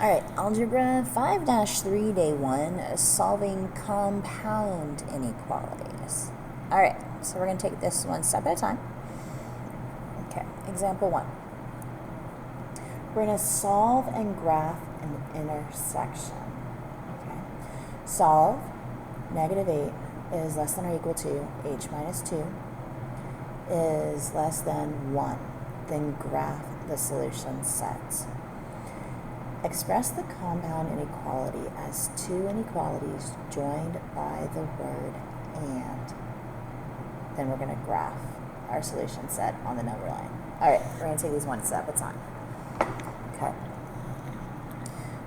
All right, Algebra 5-3, Day 1, solving compound inequalities. All right, so we're going to take this one step at a time. Okay, example 1. We're going to solve and graph an intersection. Okay, solve -8 is less than or equal to h minus 2 is less than 1. Then graph the solution set. Express the compound inequality as two inequalities joined by the word and. Then we're going to graph our solution set on the number line. All right, we're going to take these one step at a time. Okay.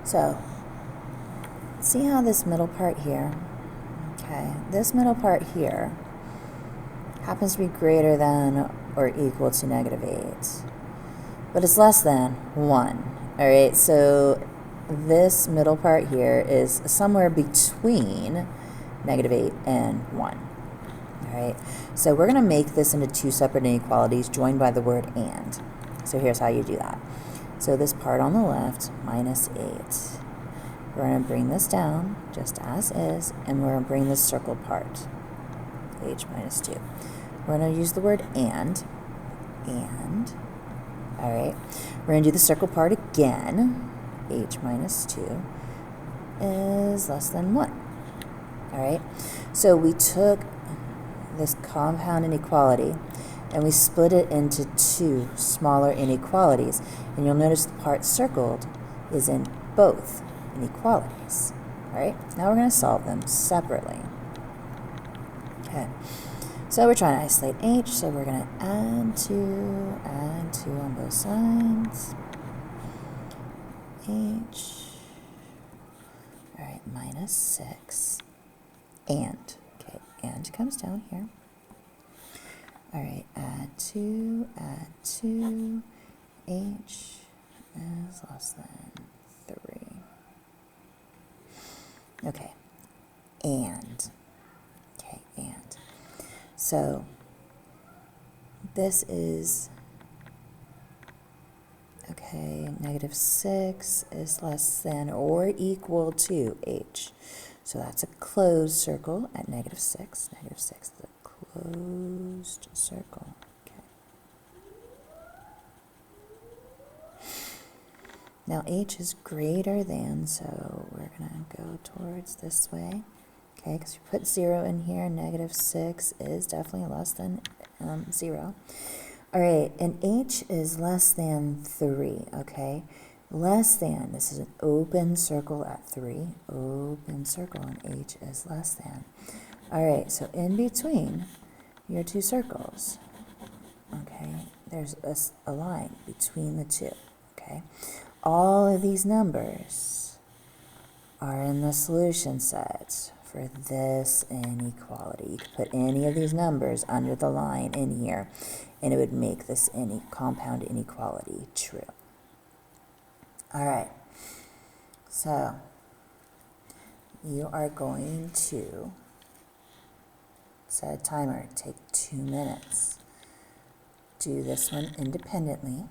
So, see how this middle part here, okay, this middle part here happens to be greater than or equal to -8, but it's less than 1. All right, so this middle part here is somewhere between -8 and 1. All right, so we're going to make this into two separate inequalities joined by the word and. So here's how you do that. So this part on the left, -8. We're going to bring this down just as is, and we're going to bring this circle part, h minus 2. We're going to use the word and. All right, we're going to do the circle part again. H minus 2 is less than 1. All right, so we took this compound inequality and we split it into two smaller inequalities. And you'll notice the part circled is in both inequalities. All right, now we're going to solve them separately. Okay. So we're trying to isolate h, so we're going to add 2 on both sides. H, all right, minus 6, and, okay, and comes down here. All right, add 2, h is less than 3. Okay, and. So this is, okay, -6 is less than or equal to h. So that's a closed circle at -6. -6 is a closed circle. Okay. Now h is greater than, so we're going to go towards this way. Okay, because we put 0 in here, -6 is definitely less than 0. All right, and h is less than 3, okay? Less than, this is an open circle at 3, open circle, and h is less than. All right, so in between your two circles, okay, there's a line between the two, okay? All of these numbers are in the solution set for this inequality. You could put any of these numbers under the line in here, and it would make this compound inequality true. All right, so you are going to set a timer, take 2 minutes. Do this one independently,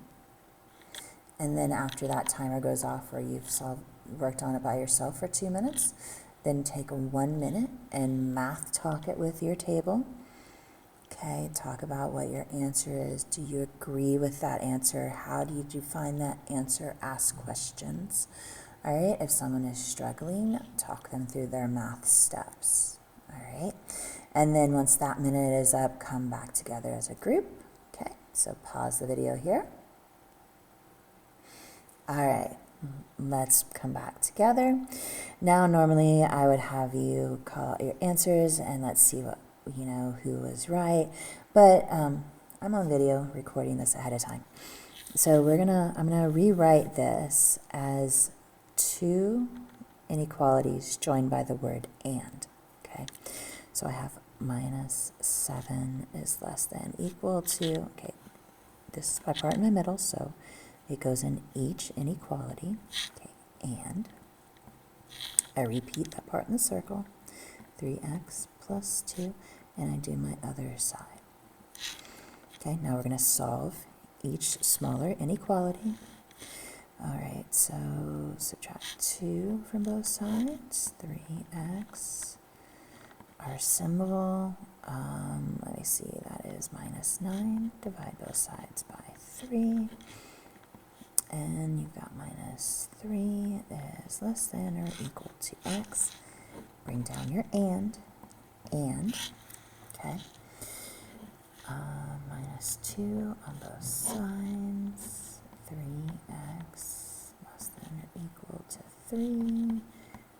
and then after that timer goes off or you've worked on it by yourself for 2 minutes, then take 1 minute and math talk it with your table. Okay, talk about what your answer is. Do you agree with that answer? How do you define that answer? Ask questions. All right, if someone is struggling, talk them through their math steps. All right, and then once that minute is up, come back together as a group. Okay, so pause the video here. All right. Let's come back together. Now, normally I would have you call out your answers and let's see what, who was right. But I'm on video recording this ahead of time. So I'm gonna rewrite this as two inequalities joined by the word and. Okay. So I have -7 is less than equal to, okay, this is my part in the middle, so it goes in each inequality, okay, and I repeat that part in the circle, 3x plus 2, and I do my other side. Okay, now we're going to solve each smaller inequality. All right, so subtract 2 from both sides, 3x. Our symbol, let me see, that is -9. Divide both sides by 3. And you've got -3 is less than or equal to x. Bring down your and, okay. -2 on both sides, 3x less than or equal to 3,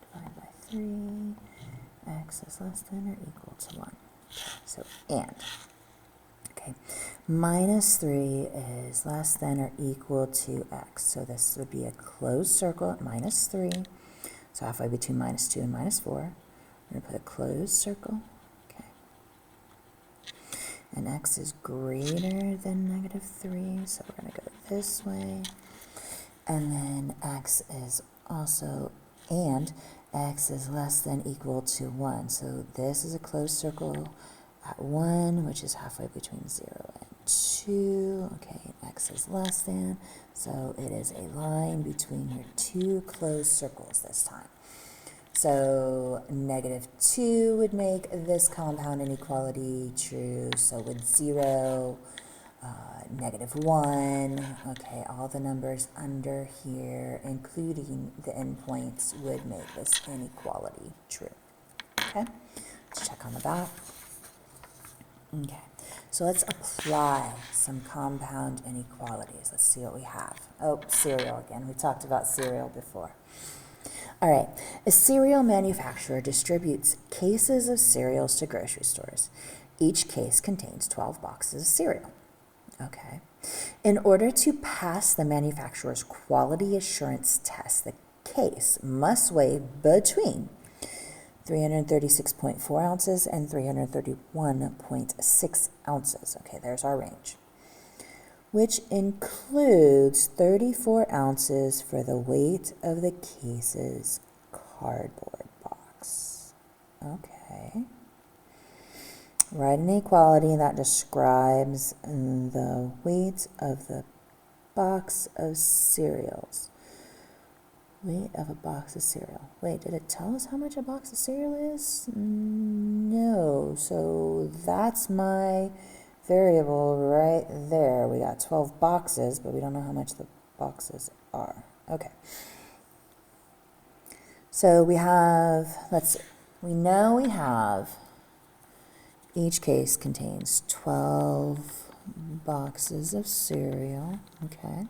divide by 3, x is less than or equal to 1. Okay, so and. Okay, -3 is less than or equal to x. So this would be a closed circle at -3. So halfway between -2 and -4. We're going to put a closed circle. Okay. And x is greater than -3. So we're going to go this way. And then x is also, and x is less than equal to 1. So this is a closed circle at 1, which is halfway between 0 and 2. Okay, x is less than, so it is a line between your two closed circles this time. So -2 would make this compound inequality true, so would 0, -1, okay, all the numbers under here, including the endpoints, would make this inequality true. Okay, let's check on the back. Okay, so let's apply some compound inequalities. Let's see what we have. Oh, cereal again. We talked about cereal before. All right, a cereal manufacturer distributes cases of cereals to grocery stores. Each case contains 12 boxes of cereal. Okay. In order to pass the manufacturer's quality assurance test, the case must weigh between 336.4 ounces and 331.6 ounces. Okay, there's our range. Which includes 34 ounces for the weight of the case's cardboard box. Okay. Write an equality that describes the weight of the box of cereals. Weight of a box of cereal. Wait, did it tell us how much a box of cereal is? No, so that's my variable right there. We got 12 boxes, but we don't know how much the boxes are. Okay. So we have, we know we have, each case contains 12 boxes of cereal. Okay.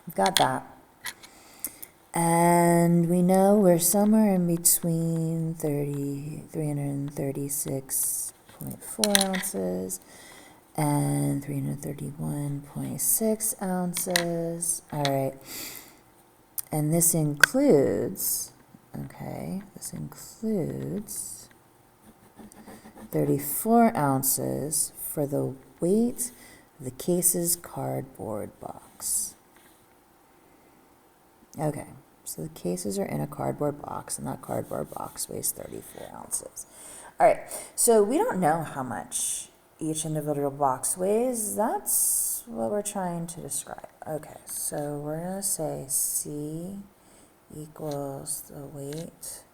We've got that. And we know we're somewhere in between 336.4 ounces and 331.6 ounces. All right. And this includes, 34 ounces for the weight of the case's cardboard box. Okay, so the cases are in a cardboard box, and that cardboard box weighs 34 ounces. All right, so we don't know how much each individual box weighs. That's what we're trying to describe. Okay, so we're going to say C equals the weight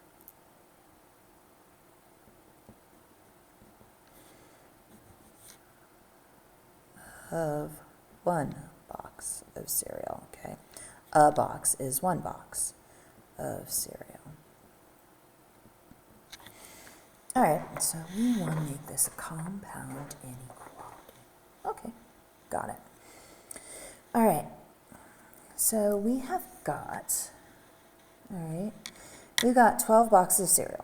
of one box of cereal, okay? A box is one box of cereal. All right, so we want to make this a compound inequality. Okay, got it. All right, so we have got, we've got 12 boxes of cereal.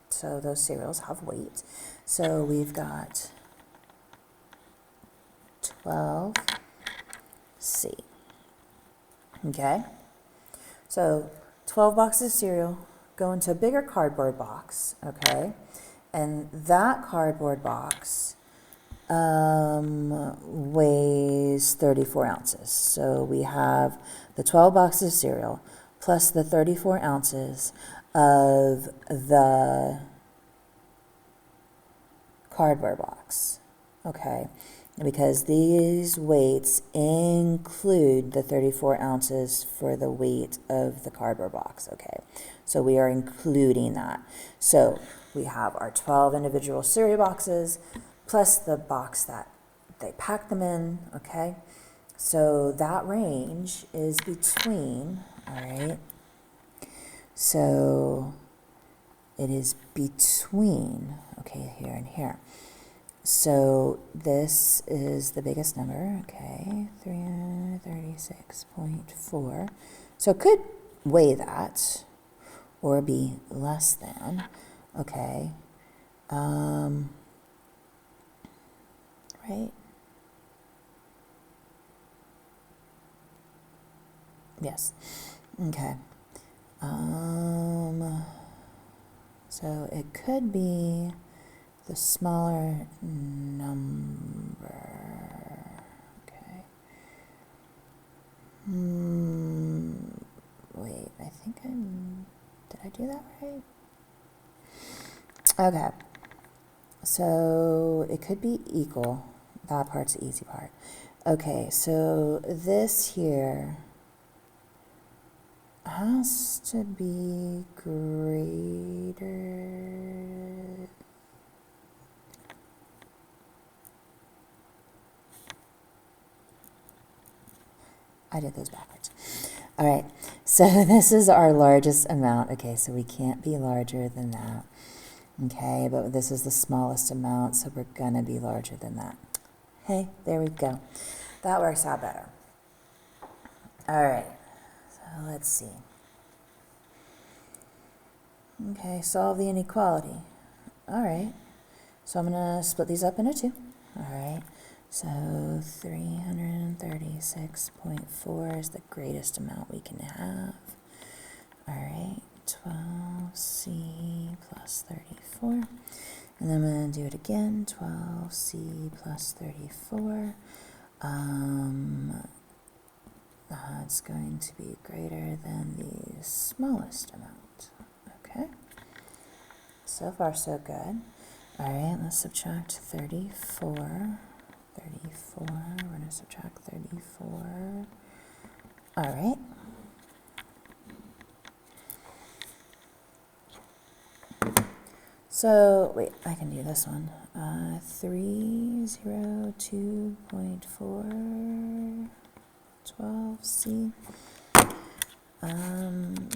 So those cereals have weight. So we've got 12C. Okay, so 12 boxes of cereal go into a bigger cardboard box, okay, and that cardboard box weighs 34 ounces. So we have the 12 boxes of cereal plus the 34 ounces of the cardboard box, okay. because these weights include the 34 ounces for the weight of the cardboard box, okay? So we are including that. So we have our 12 individual cereal boxes plus the box that they pack them in, okay? So that range is between, all right? So it is between, okay, here and here. So this is the biggest number, okay, 336.4. So it could weigh that or be less than, okay, right? Yes, okay. So it could be the smaller number, okay. Wait, I think did I do that right? Okay, so it could be equal. That part's the easy part. Okay, so this here has to be greater. I did those backwards. All right, so this is our largest amount. Okay, so we can't be larger than that. Okay, but this is the smallest amount, so we're gonna be larger than that. Hey, there we go. That works out better. All right, so let's see. Okay, solve the inequality. All right, so I'm gonna split these up into two. All right, so 336.4 is the greatest amount we can have. All right, 12c plus 34. And then I'm going to do it again, 12c plus 34. That's going to be greater than the smallest amount. Okay, so far so good. All right, let's subtract 34. 34, we're going to subtract 34. All right. So, wait, I can do this one. 302.4, 12c.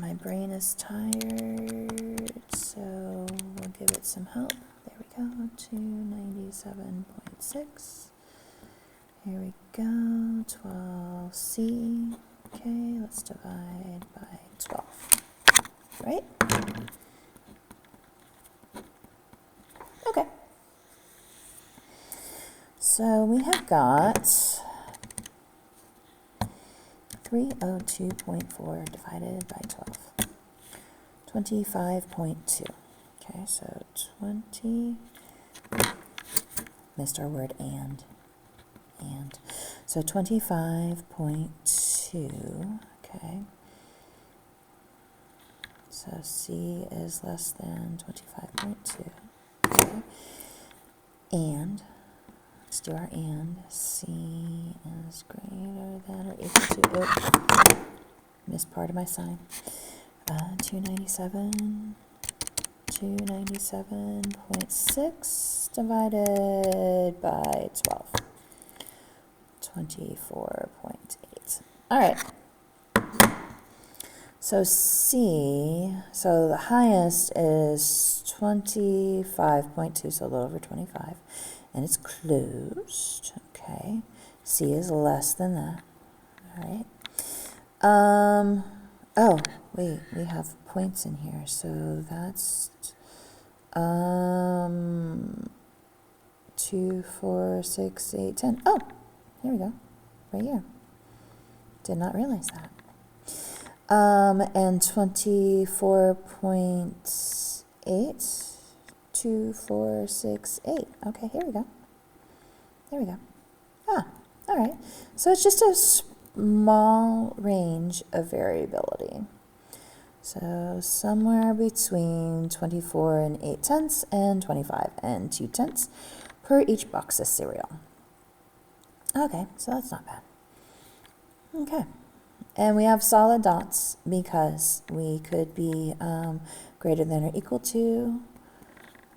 My brain is tired, so we'll give it some help. There we go, 297.6. Here we go, 12c. Okay, let's divide by 12, right? Okay. So we have got 302.4 divided by 12. 25.2. Okay, so 20. Missed our word and. So 25.2. Okay. So C is less than 25.2. Okay. And let's do our and. C is greater than or equal to, oh, missed part of my sign. 297.6 divided by 12. 24.8. All right. So C, so the highest is 25.2, so a little over 25, and it's closed. Okay. C is less than that. All right. Oh, wait, we have points in here, so that's 2, 4, 6, 8, 10. Oh, here we go, right here. Did not realize that. And 24.8, 2, 4, 6, 8. Okay, here we go. There we go. Ah, all right. So it's just a small range of variability. So somewhere between 24 and 8 tenths and 25 and 2 tenths per each box of cereal. Okay, so that's not bad. Okay. And we have solid dots because we could be greater than or equal to.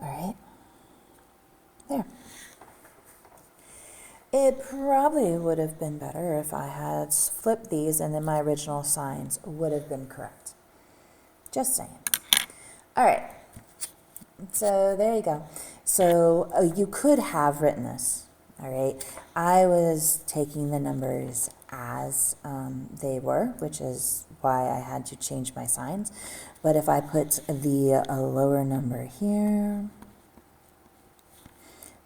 All right. There. It probably would have been better if I had flipped these and then my original signs would have been correct. Just saying. All right. So there you go. So you could have written this. All right. I was taking the numbers as they were, which is why I had to change my signs. But if I put the lower number here,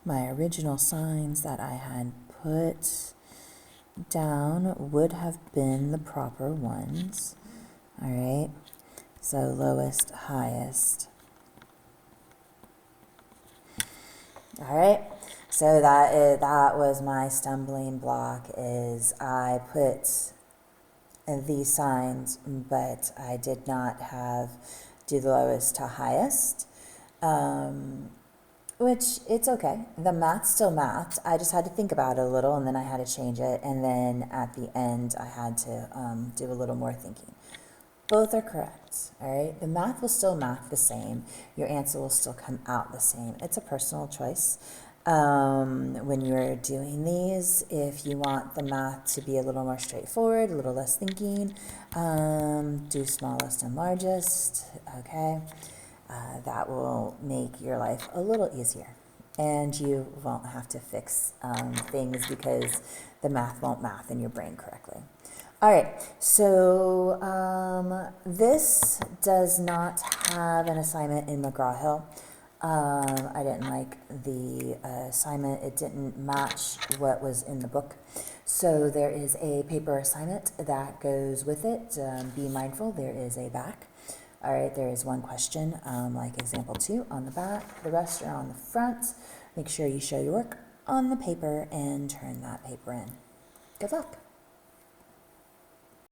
my original signs that I had put down would have been the proper ones. All right. So lowest, highest. All right. So that was my stumbling block. Is I put these signs, but I did not do the lowest to highest. Which, it's okay. The math's still math. I just had to think about it a little, and then I had to change it. And then at the end, I had to do a little more thinking. Both are correct, all right? The math will still math the same. Your answer will still come out the same. It's a personal choice. When you're doing these, if you want the math to be a little more straightforward, a little less thinking, do smallest and largest, okay? That will make your life a little easier. And you won't have to fix things because the math won't math in your brain correctly. All right, so this does not have an assignment in McGraw-Hill. I didn't like the assignment. It didn't match what was in the book. So there is a paper assignment that goes with it. Be mindful, there is a back. All right, there is one question, like example 2 on the back. The rest are on the front. Make sure you show your work on the paper and turn that paper in. Good luck.